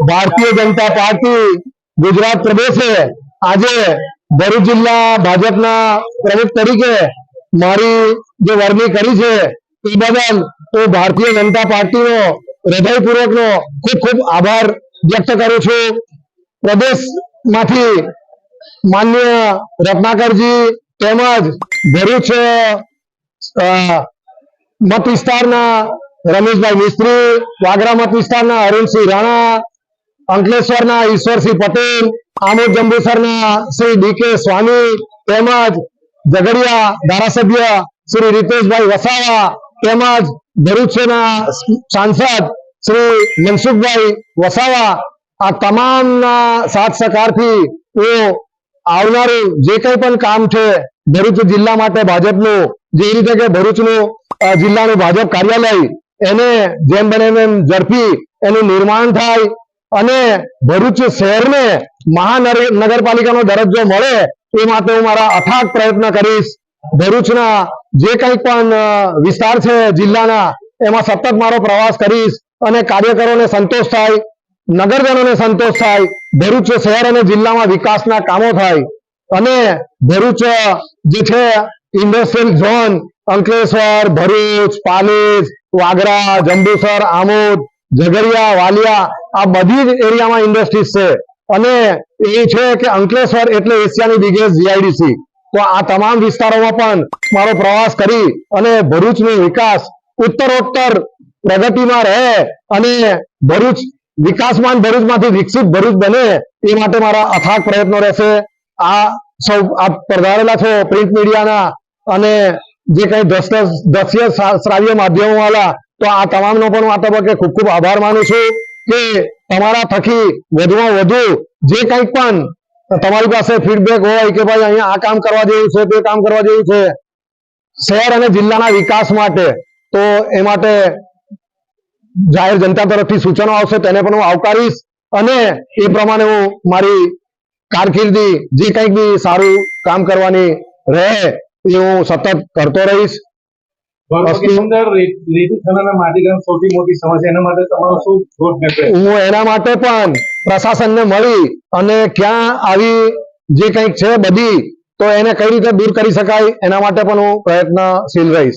Bharatiya Janata party Gujarat प्रदेशे आज भरूच जिल्ला भाजपना प्रमुख तरीके मारी जो वरणी करी है ए बदल तो Bharatiya Janata party no हृदयपूर्वक no खूब खूब आभार व्यक्त करू छू। प्रदेश माथी माननीय रत्नाकरजी तेमज भरूच मत विस्तारना रमेशभाई मिस्त्री, वागरा मत विस्तारना अरुणसिंह राणा, अंकलेश्वरना ईश्वरसिंह पटेल, आमोद जंबूसरना श्री डी.के. स्वामी तेमज झगड़िया धारासभ्य श्री रितेशभाई वसावा तेमज भरूचना सांसद श्री मनसुखभाई वसावा आ तमाम साथ सहकार थी वो आवनारू जे कई पण काम छे भरूच जिल्ला माटे भाजपनु जे रीते के भरूचनु जिल्लानु भाजप कार्यालय एने जेम बने एम झड़पी एनु निर्माण थाय अने भरूच शहर ने महानगरपालिकानो दरज्जो मळे ए माटे हुं मारा अथाक प्रयत्न करीश। भरूचना जे कई पण विस्तार छे जिल्लाना एमां सतत मारो प्रवास करीश अने कार्यकरोने संतोष थाय, नगरजनोने संतोष थाय, भरूच शहर अने जिल्लामां विकासना कामो थाय अने भरूच जे छे इंडस्ट्रियल झोन अंकलेश्वर, भरूच, पालीज, वागरा, जंबूसर, आमोद, झगड़िया, वालिया आ बधी एरिया में इंडस्ट्रीज है अने ए छे के अंकलेश्वर एटले एशियानी बिगेस्ट जीआईडीसी तो आ तमाम विस्तारों में पण मारो प्रवास करी अने भरूचनो विकास उत्तरोत्तर प्रगति में रहे अने भरूच विकासमान भरूचमांथी विकसित भरूच बने ए माटे मारा अथाक प्रयत्नो रहेशे। आ सौ आप पधारेला छो प्रिंट मीडियाना अने जे कई दृश्य श्राव्य माध्यमों वाला तो आ तमाम नो पण आ तबक्के खूब खूब आभार मानु छुं के तमारा थकी वधुमां वधु जे कई पण तमारी पासे फीडबेक होय के भाई अहींया आ काम करवा जेवुं छे ते काम करवा जेवुं छे शहर अने जिल्लाना विकास माटे तो ए माटे जाहिर जनता तरफथी सूचनो आवशे तेने पण हुं आवकारीश अने ए प्रमाणे हुं मारी कारकिर्दी जे कंईक बी सारूं काम करवानी रहे ए हुं सतत करतो रहीश। प्रशासन ने मळी अने क्यां आवी जे कंईक छे बधी तो एने कई रीते दूर करी शकाय एना माटे पण हुं प्रयत्नशील रहीश।